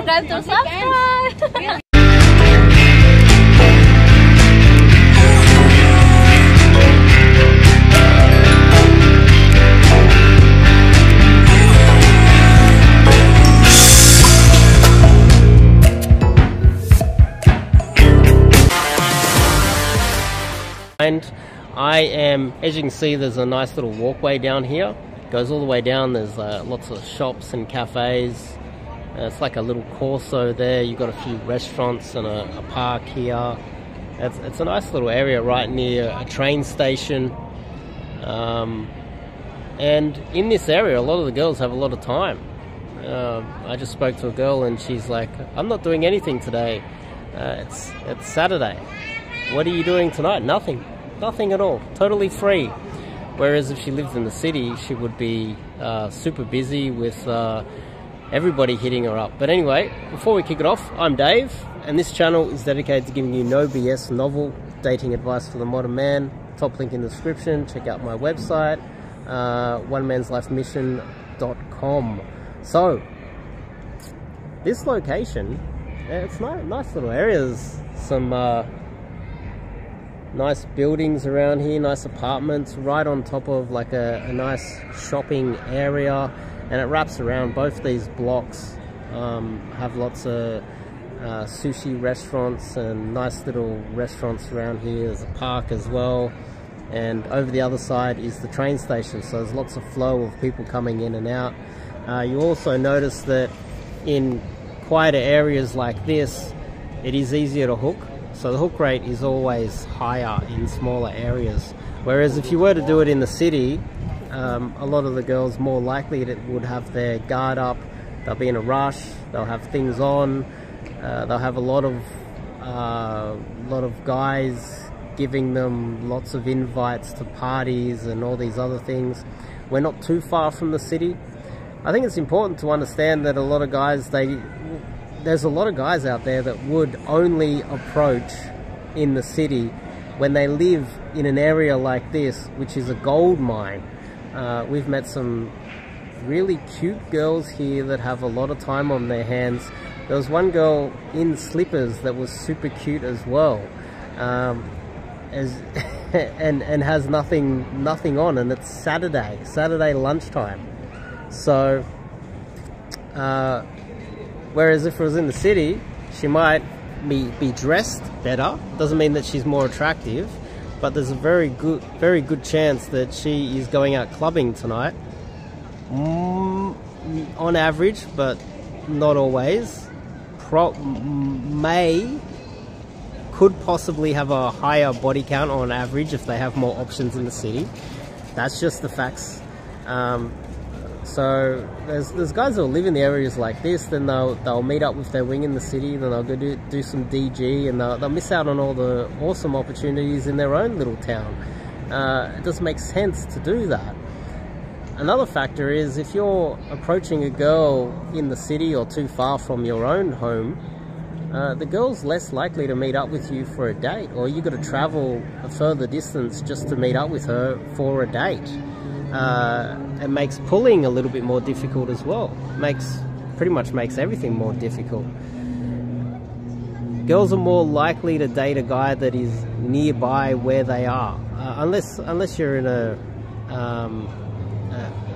forget to subscribe. And I am, as you can see, there's a nice little walkway down here. It goes all the way down. There's lots of shops and cafes. It's like a little Corso there. You've got a few restaurants and a park here. It's a nice little area right near a train station. And in this area, a lot of the girls have a lot of time. I just spoke to a girl and she's like, I'm not doing anything today. It's Saturday. What are you doing tonight? Nothing. Nothing at all. Totally free. Whereas if she lived in the city, she would be super busy with everybody hitting her up. But anyway, before we kick it off, I'm Dave, and this channel is dedicated to giving you no BS novel dating advice for the modern man. Top link in the description. Check out my website, onemansLifeMission.com. So, this location, it's nice little areas. Some nice buildings around here, nice apartments right on top of like a nice shopping area, and it wraps around. Both these blocks have lots of sushi restaurants and nice little restaurants around here. There's a park as well, and over the other side is the train station, so there's lots of flow of people coming in and out. You also notice that in quieter areas like this, it is easier to hook. So the hook rate is always higher in smaller areas. Whereas if you were to do it in the city, a lot of the girls more likely would have their guard up. They'll be in a rush. They'll have things on. They'll have a lot of guys giving them lots of invites to parties and all these other things. We're not too far from the city. I think it's important to understand that a lot of guys, there's a lot of guys out there that would only approach in the city when they live in an area like this, which is a gold mine. We've met some really cute girls here that have a lot of time on their hands. There was one girl in slippers that was super cute as well, and has nothing on, and it's Saturday lunchtime. So whereas if it was in the city, she might be dressed better. Doesn't mean that she's more attractive, but there's a very good chance that she is going out clubbing tonight. On average, but not always. Could possibly have a higher body count on average if they have more options in the city. That's just the facts. So there's guys that will live in the areas like this, then they'll meet up with their wing in the city, then they'll go do some DG, and they'll miss out on all the awesome opportunities in their own little town. It doesn't make sense to do that. Another factor is if you're approaching a girl in the city or too far from your own home, the girl's less likely to meet up with you for a date, or you've got to travel a further distance just to meet up with her for a date. It makes pulling a little bit more difficult as well. Pretty much makes everything more difficult. Girls are more likely to date a guy that is nearby where they are, unless you're in a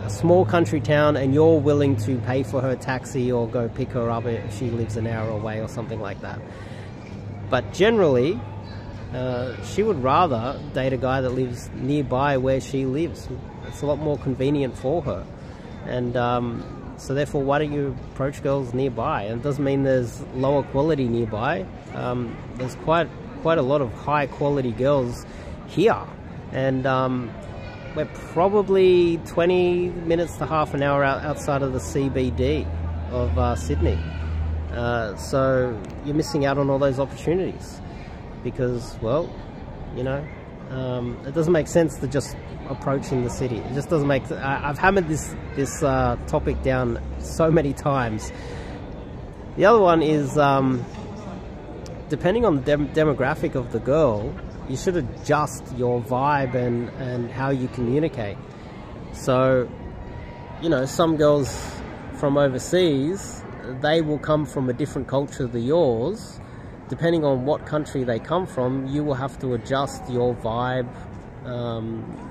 small country town and you're willing to pay for her taxi or go pick her up if she lives an hour away or something like that. But generally, she would rather date a guy that lives nearby where she lives. It's a lot more convenient for her, and so therefore, why don't you approach girls nearby? And it doesn't mean there's lower quality nearby. There's quite a lot of high quality girls here, and we're probably 20 minutes to half an hour outside of the CBD of Sydney. So you're missing out on all those opportunities because, well, you know, it doesn't make sense to just approach in the city. It just doesn't make sense. I've hammered this topic down so many times. The other one is depending on the demographic of the girl, you should adjust your vibe and how you communicate. So, you know, some girls from overseas, they will come from a different culture than yours. Depending on what country they come from, you will have to adjust your vibe,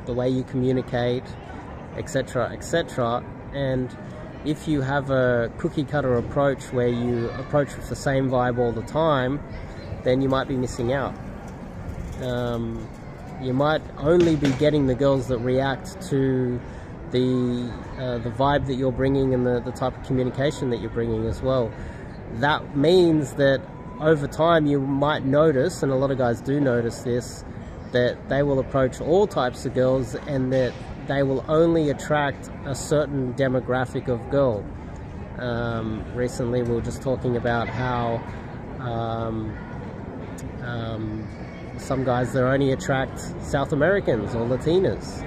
the way you communicate, etc., etc. And if you have a cookie cutter approach where you approach with the same vibe all the time, then you might be missing out. You might only be getting the girls that react to the vibe that you're bringing and the type of communication that you're bringing as well. That means that over time you might notice, and a lot of guys do notice this, that they will approach all types of girls and that they will only attract a certain demographic of girl. Recently we were just talking about how some guys that only attract South Americans or Latinas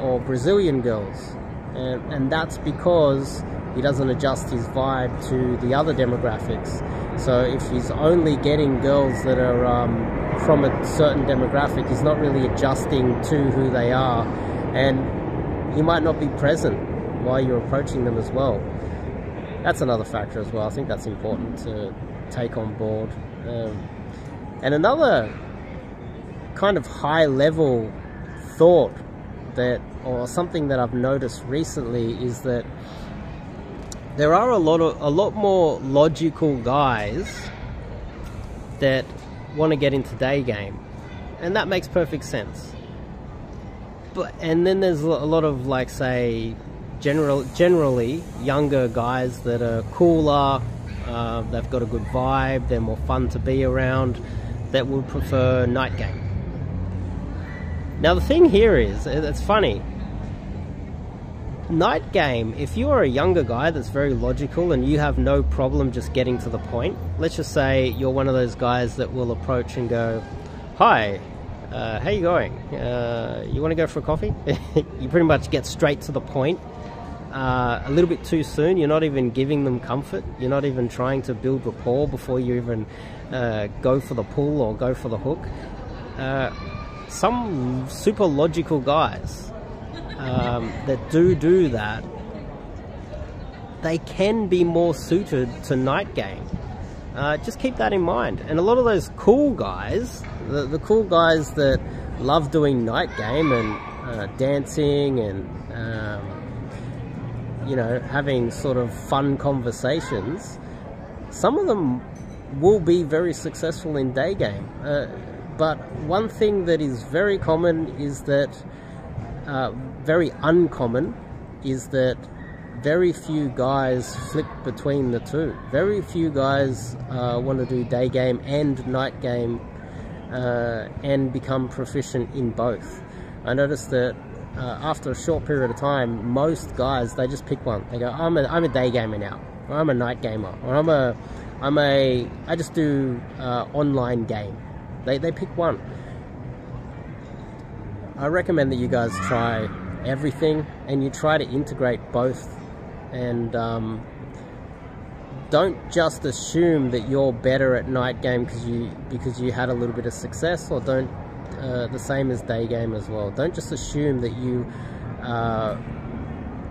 or Brazilian girls, and that's because he doesn't adjust his vibe to the other demographics. So if he's only getting girls that are from a certain demographic, he's not really adjusting to who they are, and he might not be present while you're approaching them as well. That's another factor as well. I think that's important to take on board. And another kind of high level thought that, or something that I've noticed recently, is that there are a lot more logical guys that want to get into Daygame, and that makes perfect sense. And then there's a lot of, like, say, generally younger guys that are cooler, they've got a good vibe, they're more fun to be around, that would prefer night game. Now the thing here is, it's funny, night game, if you are a younger guy that's very logical and you have no problem just getting to the point, let's just say you're one of those guys that will approach and go, "Hi, how you going? You want to go for a coffee?" You pretty much get straight to the point. A little bit too soon. You're not even giving them comfort. You're not even trying to build rapport before you even go for the pull or go for the hook. Some super logical guys that do that, they can be more suited to night game. Just keep that in mind. And a lot of those cool guys, the cool guys that love doing night game and dancing and you know, having sort of fun conversations, some of them will be very successful in day game. But one thing that is very common is that, very uncommon, is that very few guys flip between the two. Very few guys want to do day game and night game and become proficient in both. I noticed that after a short period of time, most guys, they just pick one. They go, I'm a day gamer now, or I'm a night gamer, or I just do online game. They pick one. I recommend that you guys try everything and you try to integrate both, and don't just assume that you're better at night game because you had a little bit of success, or don't the same as day game as well. Don't just assume that you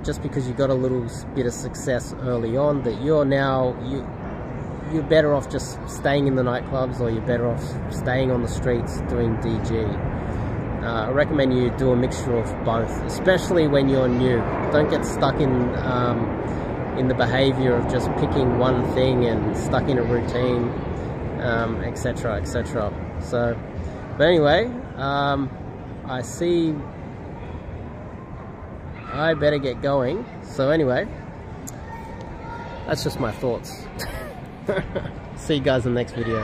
just because you got a little bit of success early on, that you're you're better off just staying in the nightclubs, or you're better off staying on the streets doing DG. I recommend you do a mixture of both, especially when you're new. Don't get stuck in the behavior of just picking one thing and stuck in a routine, etc., etc. So, but anyway, I see I better get going. So anyway, that's just my thoughts. See you guys in the next video.